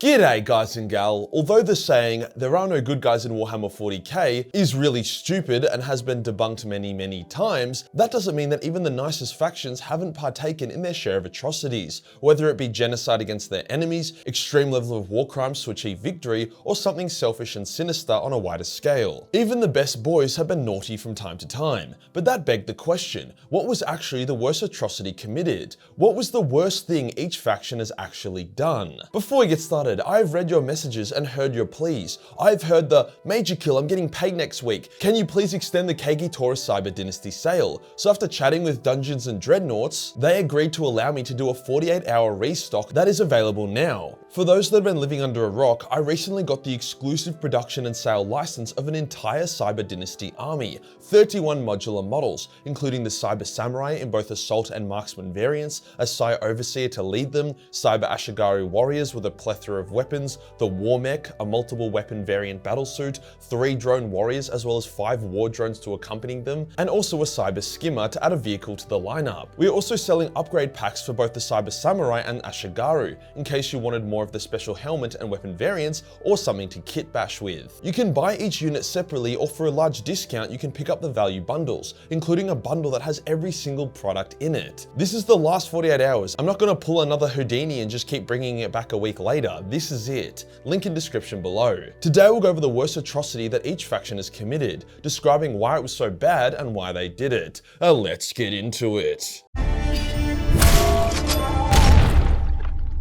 G'day guys and gal. Although the saying, there are no good guys in Warhammer 40k is really stupid and has been debunked many times, that doesn't mean that even the nicest factions haven't partaken in their share of atrocities, whether it be genocide against their enemies, extreme level of war crimes to achieve victory, or something selfish and sinister on a wider scale. Even the best boys have been naughty from time to time, but that begged the question, what was actually the worst atrocity committed? What was the worst thing each faction has actually done? Before we get started, I've read your messages and heard your pleas. I've heard the Major Kill, I'm getting paid next week. Can you please extend the KG Taurus Cyber Dynasty sale? So after chatting with Dungeons and Dreadnoughts, they agreed to allow me to do a 48-hour restock that is available now. For those that have been living under a rock, I recently got the exclusive production and sale license of an entire Cyber Dynasty army, 31 modular models, including the Cyber Samurai in both Assault and Marksman variants, a Psy Overseer to lead them, Cyber Ashigaru warriors with a plethora of weapons, the War Mech, a multiple weapon variant battlesuit, 3 drone warriors as well as 5 war drones to accompany them, and also a Cyber Skimmer to add a vehicle to the lineup. We are also selling upgrade packs for both the Cyber Samurai and Ashigaru, in case you wanted more of the special helmet and weapon variants or something to kit bash with. You can buy each unit separately, or for a large discount you can pick up the value bundles, including a bundle that has every single product in it. This is the last 48 hours. I'm not going to pull another Houdini and just keep bringing it back a week later. This is it. Link in description below. Today we'll go over the worst atrocity that each faction has committed, describing why it was so bad and why they did it. Let's get into it.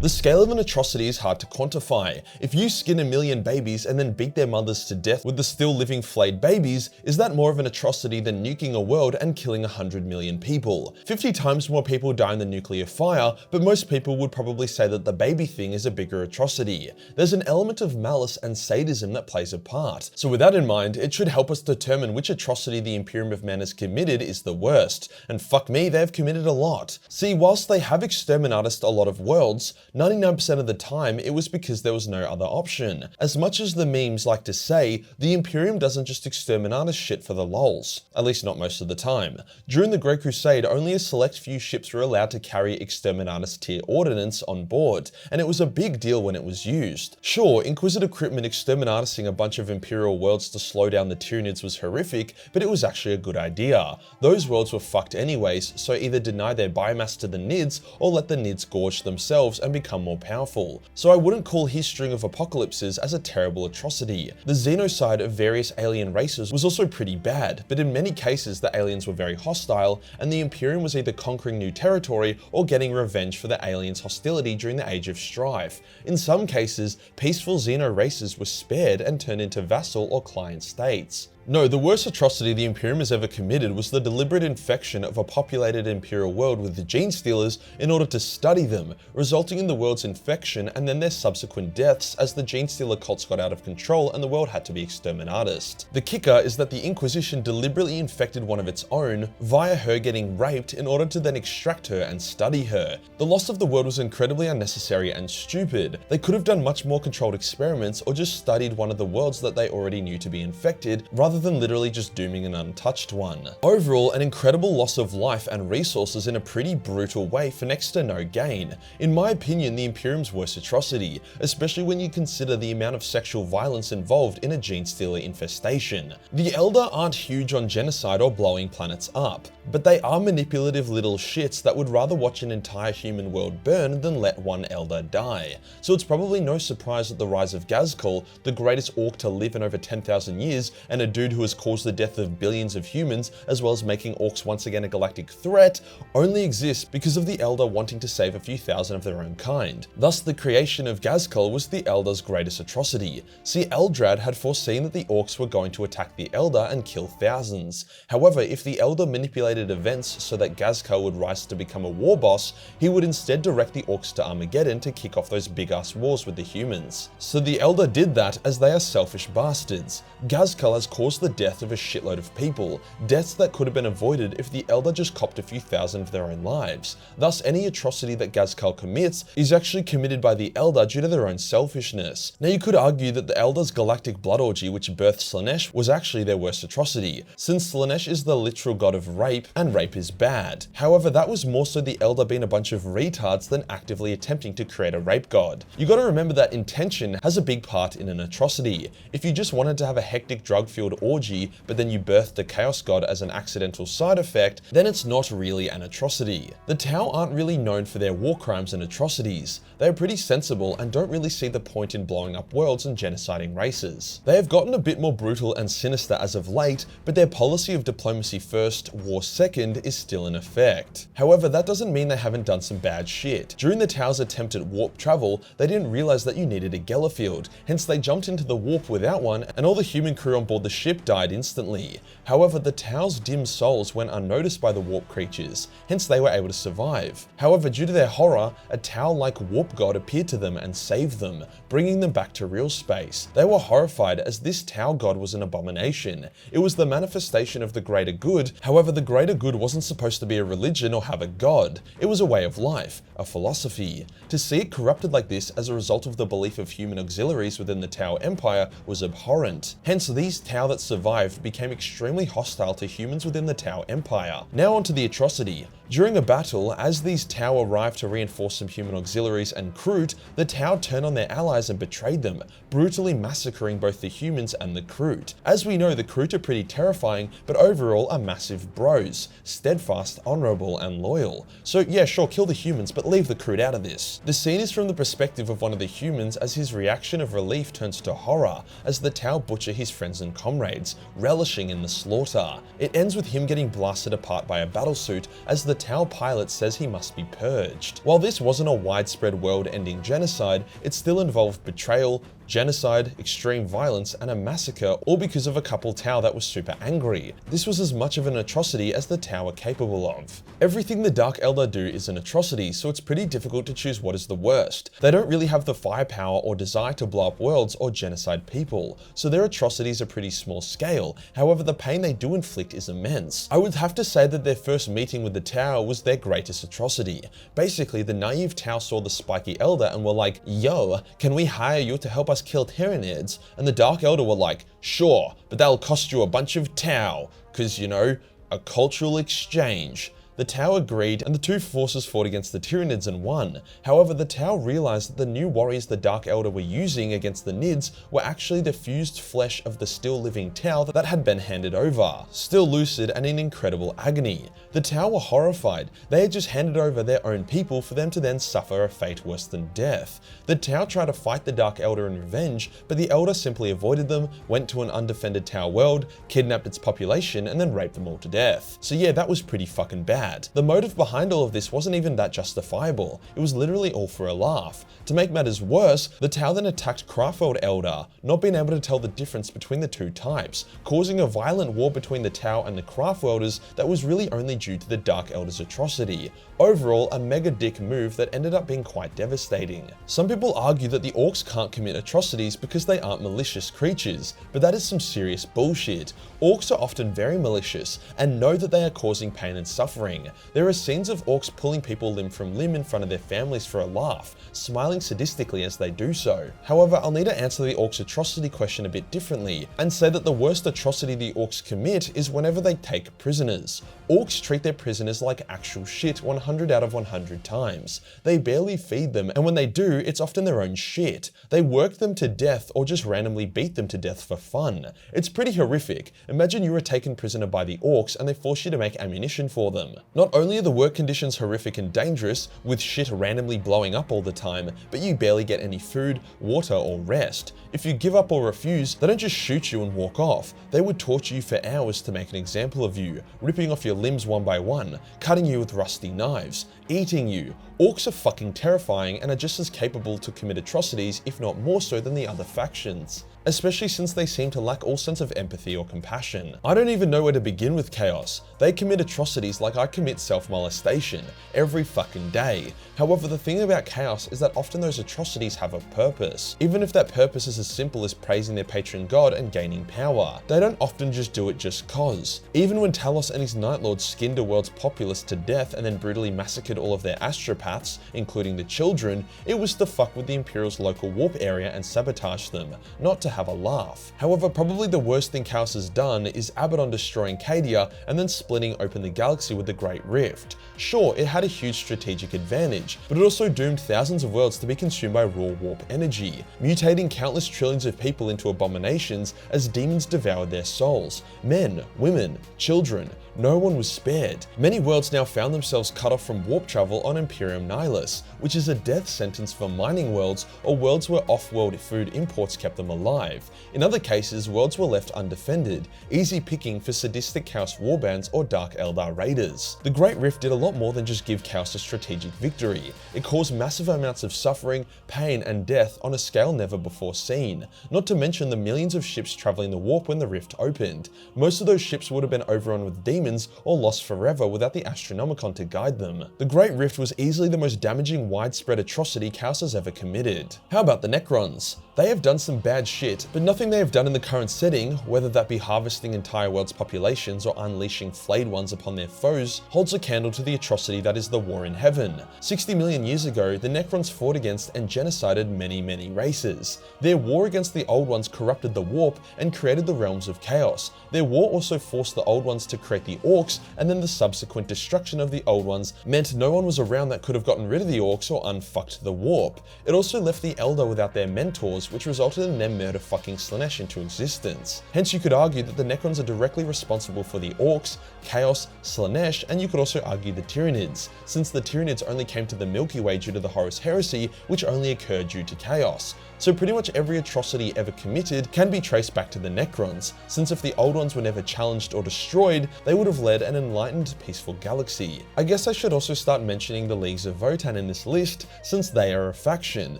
The scale of an atrocity is hard to quantify. If you skin 1 million babies and then beat their mothers to death with the still living flayed babies, is that more of an atrocity than nuking a world and killing 100 million people? 50 times more people die in the nuclear fire, but most people would probably say that the baby thing is a bigger atrocity. There's an element of malice and sadism that plays a part. So with that in mind, it should help us determine which atrocity the Imperium of Man has committed is the worst. And fuck me, they've committed a lot. See, whilst they have exterminated a lot of worlds, 99% of the time, it was because there was no other option. As much as the memes like to say, the Imperium doesn't just exterminate shit for the lols. At least not most of the time. During the Great Crusade, only a select few ships were allowed to carry Exterminatus tier ordnance on board, and it was a big deal when it was used. Sure, Inquisitor Cryptman exterminating a bunch of Imperial worlds to slow down the Tyranids was horrific, but it was actually a good idea. Those worlds were fucked anyways, so either deny their biomass to the Nids, or let the Nids gorge themselves and become more powerful. So I wouldn't call his string of apocalypses as a terrible atrocity. The xenocide of various alien races was also pretty bad, but in many cases the aliens were very hostile, and the Imperium was either conquering new territory or getting revenge for the aliens' hostility during the Age of Strife. In some cases, peaceful xeno races were spared and turned into vassal or client states. No, the worst atrocity the Imperium has ever committed was the deliberate infection of a populated Imperial world with the Gene Stealers in order to study them, resulting in the world's infection and then their subsequent deaths as the Gene Stealer cults got out of control and the world had to be exterminatus. The kicker is that the Inquisition deliberately infected one of its own via her getting raped in order to then extract her and study her. The loss of the world was incredibly unnecessary and stupid. They could have done much more controlled experiments or just studied one of the worlds that they already knew to be infected, rather than literally just dooming an untouched one. Overall, an incredible loss of life and resources in a pretty brutal way for next to no gain. In my opinion, the Imperium's worst atrocity, especially when you consider the amount of sexual violence involved in a Gene Stealer infestation. The Eldar aren't huge on genocide or blowing planets up, but they are manipulative little shits that would rather watch an entire human world burn than let one Eldar die. So it's probably no surprise that the rise of Ghazghkull, the greatest orc to live in over 10,000 years, and a dude who has caused the death of billions of humans, as well as making orcs once again a galactic threat, only exists because of the Eldar wanting to save a few thousand of their own kind. Thus, the creation of Ghazghkull was the Eldar's greatest atrocity. See, Eldrad had foreseen that the orcs were going to attack the Eldar and kill thousands. However, if the Eldar manipulated events so that Ghazghkull would rise to become a war boss, he would instead direct the orcs to Armageddon to kick off those big-ass wars with the humans. So the Eldar did that as they are selfish bastards. Ghazghkull has caused caused the death of a shitload of people, deaths that could have been avoided if the Eldar just copped a few thousand of their own lives. Thus, any atrocity that Ghazghkull commits is actually committed by the Eldar due to their own selfishness. Now, you could argue that the Eldar's galactic blood orgy which birthed Slaanesh was actually their worst atrocity, since Slaanesh is the literal god of rape, and rape is bad. However, that was more so the Eldar being a bunch of retards than actively attempting to create a rape god. You gotta remember that intention has a big part in an atrocity. If you just wanted to have a hectic drug-fueled orgy, but then you birthed a chaos god as an accidental side effect, then it's not really an atrocity. The Tau aren't really known for their war crimes and atrocities. They are pretty sensible and don't really see the point in blowing up worlds and genociding races. They have gotten a bit more brutal and sinister as of late, but their policy of diplomacy first, war second is still in effect. However, that doesn't mean they haven't done some bad shit. During the Tau's attempt at warp travel, they didn't realize that you needed a Gellerfield, hence they jumped into the warp without one, and all the human crew on board the ship died instantly. However, the Tau's dim souls went unnoticed by the warp creatures, hence they were able to survive. However, due to their horror, a Tau-like warp god appeared to them and saved them, bringing them back to real space. They were horrified as this Tau god was an abomination. It was the manifestation of the greater good. However, the greater good wasn't supposed to be a religion or have a god. It was a way of life, a philosophy. To see it corrupted like this as a result of the belief of human auxiliaries within the Tau Empire was abhorrent. Hence, these Tau that survived became extremely hostile to humans within the Tau Empire. Now onto the atrocity. During a battle, as these Tau arrived to reinforce some human auxiliaries and Kroot, the Tau turned on their allies and betrayed them, brutally massacring both the humans and the Kroot. As we know, the Kroot are pretty terrifying, but overall are massive bros, steadfast, honorable, and loyal. So yeah, sure, kill the humans, but leave the Kroot out of this. The scene is from the perspective of one of the humans as his reaction of relief turns to horror, as the Tau butcher his friends and comrades, relishing in the slaughter. It ends with him getting blasted apart by a battlesuit as the Tau pilot says he must be purged. While this wasn't a widespread world-ending genocide, it still involved betrayal, genocide, extreme violence, and a massacre, all because of a couple Tau that was super angry. This was as much of an atrocity as the Tau are capable of. Everything the Dark Eldar do is an atrocity, so it's pretty difficult to choose what is the worst. They don't really have the firepower or desire to blow up worlds or genocide people, so their atrocities are pretty small scale. However, the pain they do inflict is immense. I would have to say that their first meeting with the Tau was their greatest atrocity. Basically, the naive Tau saw the spiky Eldar and were like, "Yo, can we hire you to help us kill Tyranids?" And the Dark Eldar were like, "Sure, but that'll cost you a bunch of Tau, cause you know, a cultural exchange." The Tau agreed, and the two forces fought against the Tyranids and won. However, the Tau realized that the new warriors the Dark Eldar were using against the Nids were actually the fused flesh of the still living Tau that had been handed over, still lucid and in incredible agony. The Tau were horrified. They had just handed over their own people for them to then suffer a fate worse than death. The Tau tried to fight the Dark Eldar in revenge, but the Eldar simply avoided them, went to an undefended Tau world, kidnapped its population, and then raped them all to death. So yeah, that was pretty fucking bad. The motive behind all of this wasn't even that justifiable. It was literally all for a laugh. To make matters worse, the Tau then attacked Craftworld Eldar, not being able to tell the difference between the two types, causing a violent war between the Tau and the Craftworlders that was really only due to the Dark Eldar's atrocity. Overall, a mega dick move that ended up being quite devastating. Some people argue that the Orcs can't commit atrocities because they aren't malicious creatures, but that is some serious bullshit. Orcs are often very malicious and know that they are causing pain and suffering. There are scenes of Orcs pulling people limb from limb in front of their families for a laugh, smiling sadistically as they do so. However, I'll need to answer the Orcs atrocity question a bit differently, and say that the worst atrocity the Orcs commit is whenever they take prisoners. Orcs treat their prisoners like actual shit 100 out of 100 times. They barely feed them, and when they do, it's often their own shit. They work them to death or just randomly beat them to death for fun. It's pretty horrific. Imagine you were taken prisoner by the Orcs and they force you to make ammunition for them. Not only are the work conditions horrific and dangerous, with shit randomly blowing up all the time, but you barely get any food, water, or rest. If you give up or refuse, they don't just shoot you and walk off. They would torture you for hours to make an example of you, ripping off your limbs one by one, cutting you with rusty knives, eating you. Orcs are fucking terrifying and are just as capable to commit atrocities, if not more so than the other factions. especially since they seem to lack all sense of empathy or compassion. I don't even know where to begin with Chaos. They commit atrocities like I commit self-molestation every fucking day. However, the thing about Chaos is that often those atrocities have a purpose. Even if that purpose is as simple as praising their patron god and gaining power, they don't often just do it just cause. Even when Talos and his Night Lords skinned a world's populace to death and then brutally massacred all of their astropaths, including the children, it was to fuck with the Imperial's local warp area and sabotage them, not to have a laugh. However, probably the worst thing Chaos has done is Abaddon destroying Cadia and then splitting open the galaxy with the Great Rift. Sure, it had a huge strategic advantage, but it also doomed thousands of worlds to be consumed by raw warp energy, mutating countless trillions of people into abominations as demons devoured their souls. Men, women, children, no one was spared. Many worlds now found themselves cut off from warp travel on Imperium Nihilus, which is a death sentence for mining worlds or worlds where off-world food imports kept them alive. In other cases, worlds were left undefended, easy picking for sadistic Chaos warbands or Dark Eldar raiders. The Great Rift did a lot more than just give Chaos a strategic victory. It caused massive amounts of suffering, pain, and death on a scale never before seen, not to mention the millions of ships traveling the warp when the rift opened. Most of those ships would have been overrun with demons or lost forever without the Astronomicon to guide them. The Great Rift was easily the most damaging widespread atrocity Chaos has ever committed. How about the Necrons? They have done some bad shit, but nothing they have done in the current setting, whether that be harvesting entire world's populations or unleashing flayed ones upon their foes, holds a candle to the atrocity that is the War in Heaven. 60 million years ago, the Necrons fought against and genocided many races. Their war against the Old Ones corrupted the Warp and created the realms of Chaos. Their war also forced the Old Ones to create the Orcs, and then the subsequent destruction of the Old Ones meant no one was around that could have gotten rid of the Orcs or unfucked the Warp. It also left the Eldar without their mentors, which resulted in them murder fucking Slaanesh into existence. Hence you could argue that the Necrons are directly responsible for the Orcs, Chaos, Slaanesh, and you could also argue the Tyranids, since the Tyranids only came to the Milky Way due to the Horus Heresy, which only occurred due to Chaos. So pretty much every atrocity ever committed can be traced back to the Necrons, since if the Old Ones were never challenged or destroyed, they would have led an enlightened, peaceful galaxy. I guess I should also start mentioning the Leagues of Votann in this list, since they are a faction.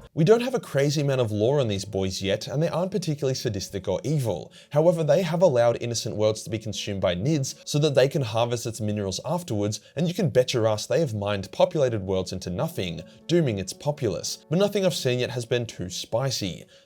We don't have a crazy amount of lore on these boys yet, and they aren't particularly sadistic or evil. However, they have allowed innocent worlds to be consumed by Nids so that they can harvest its minerals afterwards, and you can bet your ass they have mined populated worlds into nothing, dooming its populace. But nothing I've seen yet has been too spicy.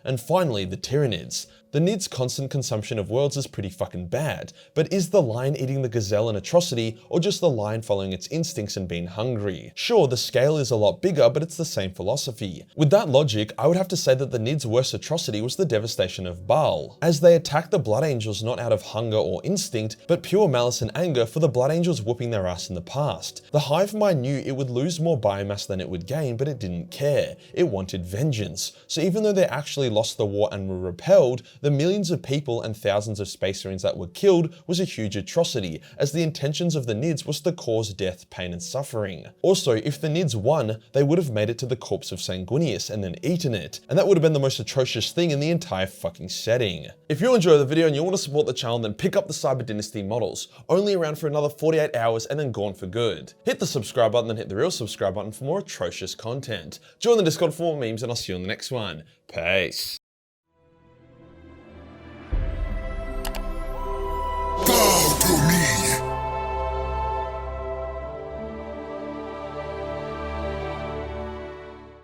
And finally, the Tyranids. The Nids' constant consumption of worlds is pretty fucking bad, but is the lion eating the gazelle an atrocity, or just the lion following its instincts and being hungry? Sure, the scale is a lot bigger, but it's the same philosophy. With that logic, I would have to say that the Nids' worst atrocity was the devastation of Baal, as they attacked the Blood Angels not out of hunger or instinct, but pure malice and anger for the Blood Angels whooping their ass in the past. The Hive Mind knew it would lose more biomass than it would gain, but it didn't care. It wanted vengeance. So even though they actually lost the war and were repelled, the millions of people and thousands of Space Marines that were killed was a huge atrocity, as the intentions of the Nids was to cause death, pain, and suffering. Also, if the Nids won, they would have made it to the corpse of Sanguinius and then eaten it, and that would have been the most atrocious thing in the entire fucking setting. If you enjoyed the video and you want to support the channel, then pick up the Cyber Dynasty models, only around for another 48 hours and then gone for good. Hit the subscribe button and hit the real subscribe button for more atrocious content. Join the Discord for more memes, and I'll see you on the next one. Peace.